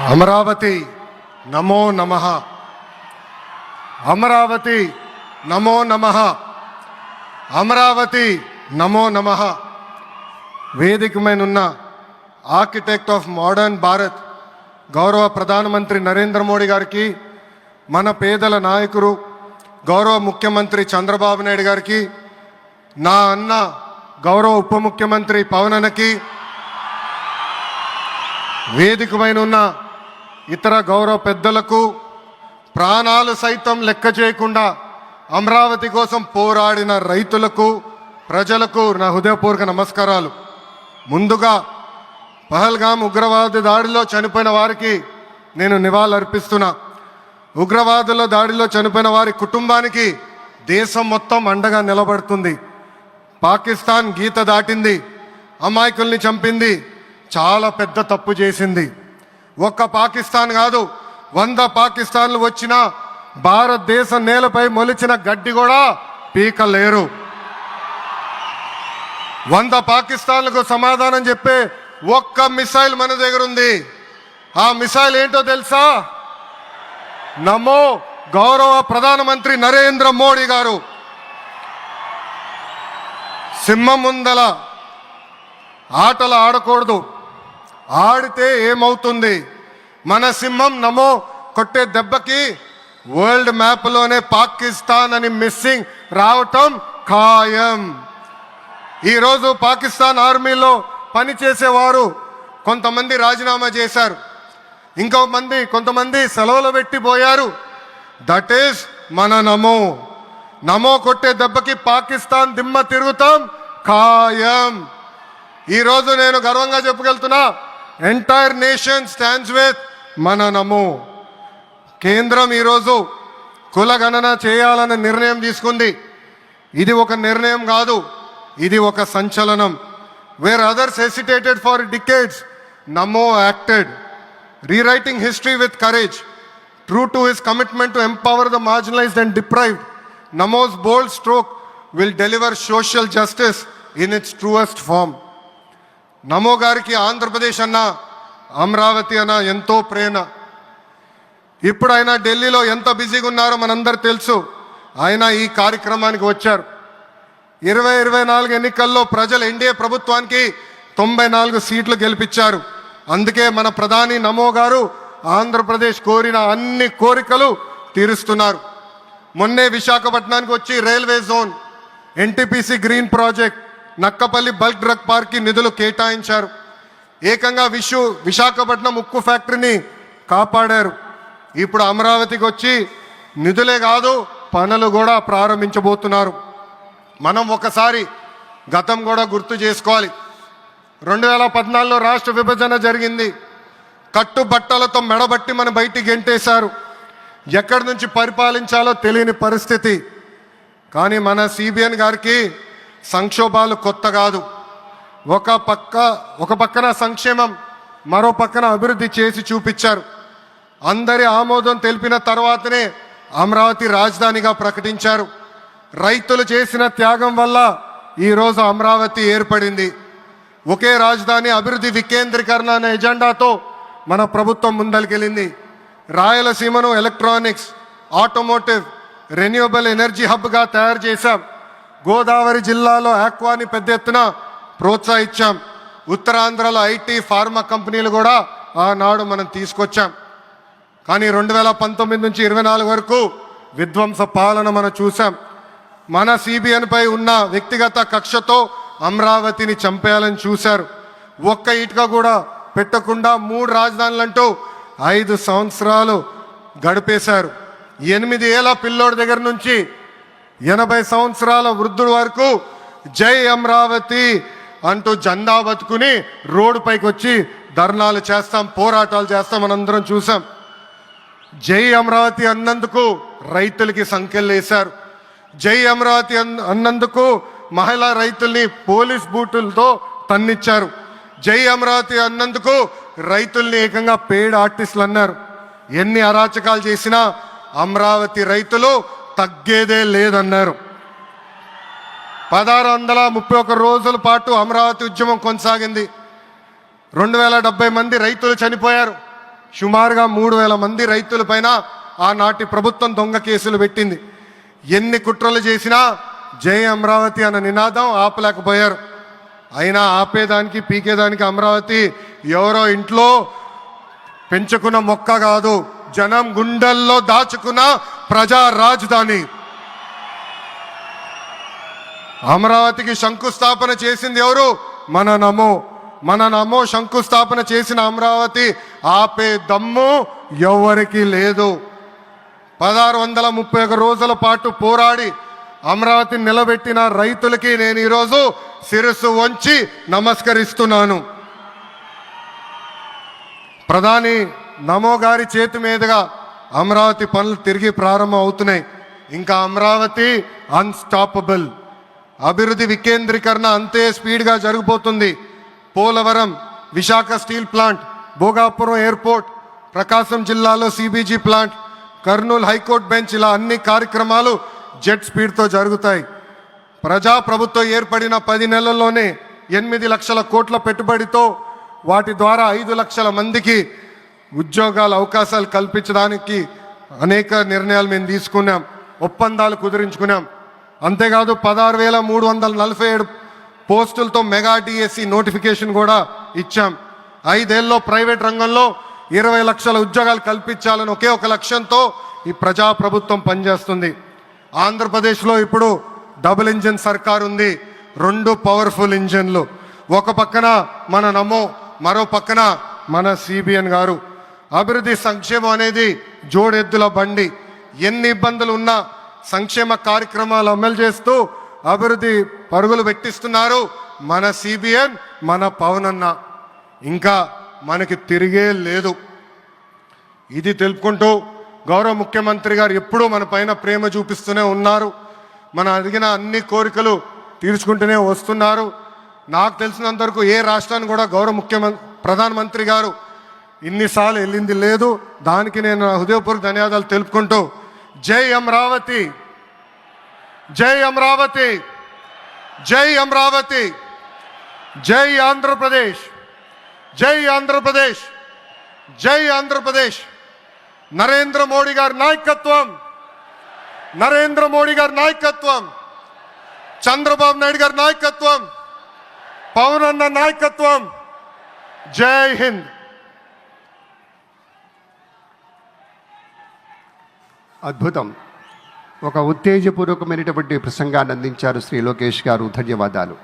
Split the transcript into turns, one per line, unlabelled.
అమరావతి నమో నమః. అమరావతి నమో నమః. అమరావతి నమో నమః. వేదిక మీద ఉన్న ఆర్కిటెక్ట్ ఆఫ్ మోడర్న్ భారత్ గౌరవ ప్రధానమంత్రి నరేంద్ర మోడీ గారికి, మన పేదల నాయకుడు గౌరవ ముఖ్యమంత్రి చంద్రబాబు నాయుడు గారికి, నా అన్న గౌరవ ఉప ముఖ్యమంత్రి పవన్ అన్నకి, వేదిక పైన ఉన్న ఇతర గౌరవ పెద్దలకు, ప్రాణాలు సైతం లెక్క చేయకుండా అమరావతి కోసం పోరాడిన రైతులకు, ప్రజలకు నా హృదయపూర్వక నమస్కారాలు. ముందుగా పహల్గామ్ ఉగ్రవాద దాడిలో చనిపోయిన వారికి నేను నివాళులర్పిస్తున్నా. ఉగ్రవాదుల దాడిలో చనిపోయిన వారి కుటుంబానికి దేశం మొత్తం అండగా నిలబడుతుంది. పాకిస్తాన్ గీత దాటింది, అమాయకుల్ని చంపింది, చాలా పెద్ద తప్పు చేసింది. ఒక్క పాకిస్తాన్ కాదు, 100 పాకిస్తాన్లు వచ్చినా భారతదేశ నేలపై మొలిచిన గడ్డి కూడా పీకలేరు. 100 పాకిస్తాన్లకు సమాధానం చెప్పే ఒక్క మిసైల్ మన దగ్గర ఉంది. ఆ మిసైల్ ఏంటో తెలుసా? నమో గౌరవ ప్రధానమంత్రి నరేంద్ర మోడీ గారు. సింహం ముందల ఆటలు ఆడకూడదు, ఆడితే ఏమవుతుంది? మన సింహం నమో కొట్టే దెబ్బకి వరల్డ్ మ్యాప్లోనే పాకిస్తాన్ అని మిస్సింగ్ రావటం ఖాయం. ఈరోజు పాకిస్తాన్ ఆర్మీలో పనిచేసేవారు కొంతమంది రాజీనామా చేశారు, కొంతమంది సెలవులు పెట్టిపోయారు. దట్ ఈస్ మన నమో. నమో కొట్టే దెబ్బకి పాకిస్తాన్ దిమ్మ తిరుగుతాం ఖాయం. ఈరోజు నేను గర్వంగా చెప్పగలుగుతున్నా, ఎంటైర్ నేషన్ స్టాండ్స్ విత్ మన నమో. కేంద్రం ఈరోజు కులగణన చేయాలన్న నిర్ణయం తీసుకుంది. ఇది ఒక నిర్ణయం కాదు, ఇది ఒక సంచలనం. Where others hesitated for decades, Namo acted, rewriting history with courage. True to his commitment to empower the marginalized and deprived, Namo's bold stroke will deliver social justice in its truest form. నమో గారికి ఆంధ్రప్రదేశ్ అన్న, అమరావతి అన్న ఎంతో ప్రేమ. ఇప్పుడు ఆయన ఢిల్లీలో ఎంత బిజీగా ఉన్నారో మనందరూ తెలుసు. ఆయన ఈ కార్యక్రమానికి వచ్చారు. 2024 ఎన్నికల్లో ప్రజలు ఎన్డీఏ ప్రభుత్వానికి 94 సీట్లు గెలిపించారు. అందుకే మన ప్రధాని నమో గారు ఆంధ్రప్రదేశ్ కోరిన అన్ని కోరికలు తీరుస్తున్నారు. మొన్నే విశాఖపట్నానికి వచ్చి railway zone, NTPC green project, Nakkapalli bulk drug park కి నిధులు కేటాయించారు. ఏకంగా విశాఖపట్నం ఉక్కు ఫ్యాక్టరీని కాపాడారు. ఇప్పుడు అమరావతికి వచ్చి నిధులే కాదు, పనులు కూడా ప్రారంభించబోతున్నారు. మనం ఒకసారి గతం కూడా గుర్తు చేసుకోవాలి. 2014లో రాష్ట్ర విభజన జరిగింది. కట్టుబట్టలతో మెడబట్టి మన బయటికి గెంటేశారు. ఎక్కడి నుంచి పరిపాలించాలో తెలియని పరిస్థితి. కానీ మన సిబిఎన్ గారికి సంక్షోభాలు కొత్త కాదు. ఒక పక్కన సంక్షేమం, మరో పక్కన అభివృద్ధి చేసి చూపించారు. అందరి ఆమోదం తెలిపిన తర్వాతనే అమరావతి రాజధానిగా ప్రకటించారు. రైతులు చేసిన త్యాగం వల్ల ఈరోజు అమరావతి ఏర్పడింది. ఒకే రాజధాని, అభివృద్ధి వికేంద్రీకరణ అనే ఎజెండాతో మన ప్రభుత్వం ముందరికెళ్ళింది. రాయలసీమను ఎలక్ట్రానిక్స్, ఆటోమోటివ్, రెన్యూవబుల్ ఎనర్జీ హబ్గా తయారు చేశాం. గోదావరి జిల్లాలో ఆక్వాని పెద్ద ఎత్తున ప్రోత్సహించాం. ఉత్తరాంధ్రలో ఐటీ, ఫార్మా కంపెనీలు కూడా ఆనాడు మనం తీసుకొచ్చాం. కానీ 2019 నుంచి 24 వరకు విధ్వంస పాలన మనం చూసాం. మన సిబిఎన్ పై ఉన్న వ్యక్తిగత కక్షతో అమరావతిని చంపేయాలని చూశారు. ఒక్క ఇటుక కూడా పెట్టకుండా 3 రాజధానులంటూ 5 సంవత్సరాలు గడిపేశారు. 8 ఏళ్ల పిల్లోడి దగ్గర నుంచి 80 సంవత్సరాల వృద్ధుడి వరకు జై అమరావతి అంటూ జెండా బతుకుని రోడ్డు పైకి వచ్చి ధర్నాలు చేస్తాం, పోరాటాలు చేస్తాం, మనందరం చూసాం. జై అమరావతి అన్నందుకు రైతులకి సంఖ్యలు వేశారు. జై అమరావతి అన్నందుకు మహిళా రైతుల్ని పోలీస్ బూటులతో తన్నిచ్చారు. జై అమరావతి అన్నందుకు రైతుల్ని ఏకంగా పెయిడ్ ఆర్టిస్టులు అన్నారు. ఎన్ని అరాచకాలు చేసినా అమరావతి రైతులు తగ్గేదే లేదన్నారు. 1631 రోజుల పాటు అమరావతి ఉద్యమం కొనసాగింది. 2070 మంది రైతులు చనిపోయారు. సుమారుగా 3,000 మంది రైతులపైన ఆనాటి ప్రభుత్వం దొంగ కేసులు పెట్టింది. ఎన్ని కుట్రలు చేసినా జై అమరావతి అన్న నినాదం ఆపలేకపోయారు. అయినా ఆపేదానికి పీకేదానికి అమరావతి ఎవరో ఇంట్లో పెంచుకున్న మొక్క కాదు, జనం గుండెల్లో దాచుకున్న ప్రజా రాజధాని. అమరావతికి శంకుస్థాపన చేసింది ఎవరు? మన నమో శంకుస్థాపన చేసిన అమరావతి ఆపే దమ్ము ఎవరికి లేదు. 1631 రోజుల పాటు పోరాడి అమరావతిని నిలబెట్టిన రైతులకి నేను ఈరోజు శిరస్సు వంచి నమస్కరిస్తున్నాను. ప్రధాని నమో గారి చేతి మీదుగా అమరావతి పనులు తిరిగి ప్రారంభం అవుతున్నాయి. ఇంకా అమరావతి అన్స్టాపబుల్. అభివృద్ధి వికేంద్రీకరణ అంతే స్పీడ్గా జరిగిపోతుంది. Polavaram, Visakha steel plant, Bhogapuram airport, Prakasam జిల్లాలో CBG plant, Kurnool high court bench, ఇలా అన్ని కార్యక్రమాలు జెట్ స్పీడ్తో జరుగుతాయి. ప్రజాప్రభుత్వం ఏర్పడిన 10 నెలల్లోనే 8 లక్షల కోట్ల పెట్టుబడితో వాటి ద్వారా 5 లక్షల మందికి ఉద్యోగాల అవకాశాలు కల్పించడానికి అనేక నిర్ణయాలు మేము తీసుకున్నాం, ఒప్పందాలు కుదిరించుకున్నాం. అంతేకాదు 16,347 పోస్టులతో మెగా డిఎస్సి నోటిఫికేషన్ కూడా ఇచ్చాం. 5 ఏళ్ళలో ప్రైవేట్ రంగంలో 20 లక్షల ఉద్యోగాలు కల్పించాలని ఒకే ఒక లక్ష్యంతో ఈ ప్రజాప్రభుత్వం పనిచేస్తుంది. ఆంధ్రప్రదేశ్లో ఇప్పుడు డబుల్ ఇంజిన్ సర్కార్ ఉంది. 2 పవర్ఫుల్ ఇంజిన్లు. ఒక పక్కన మన నమో, మరో పక్కన మన సిబిఎన్ గారు. అభివృద్ధి సంక్షేమం అనేది జోడెద్దుల బండి. ఎన్ని ఇబ్బందులు ఉన్నా సంక్షేమ కార్యక్రమాలు అమలు చేస్తూ అభివృద్ధి పరుగులు పెట్టిస్తున్నారు మన సిబిఎన్, మన పవన్ అన్న. ఇంకా మనకి తిరిగే లేదు. ఇది తెలుపుకుంటూ గౌరవ ముఖ్యమంత్రి గారు ఎప్పుడూ మన పైన ప్రేమ చూపిస్తూనే ఉన్నారు. మనం అడిగిన అన్ని కోరికలు తీర్చుకుంటూనే వస్తున్నారు. నాకు తెలిసినంతవరకు ఏ రాష్ట్రాన్ని కూడా గౌరవ ప్రధానమంత్రి గారు ఇన్నిసార్లు వెళ్ళింది లేదు. దానికి నేను హృదయపూర్వక ధన్యవాదాలు తెలుపుకుంటూ జై అమరావతి, జై అమరావతి, జై అమరావతి, జై ఆంధ్రప్రదేశ్, జై ఆంధ్రప్రదేశ్, జై ఆంధ్రప్రదేశ్. నరేంద్ర మోడీ గారి నాయకత్వం, నరేంద్ర మోడీ గారి నాయకత్వం, చంద్రబాబు నాయుడు గారి నాయకత్వం, పవన్ అన్న నాయకత్వం. జై హింద్.
అద్భుతం. ఒక ఉత్తేజపూర్వకమైనటువంటి ప్రసంగాన్ని అందించారు శ్రీ లోకేష్ గారు. ధన్యవాదాలు.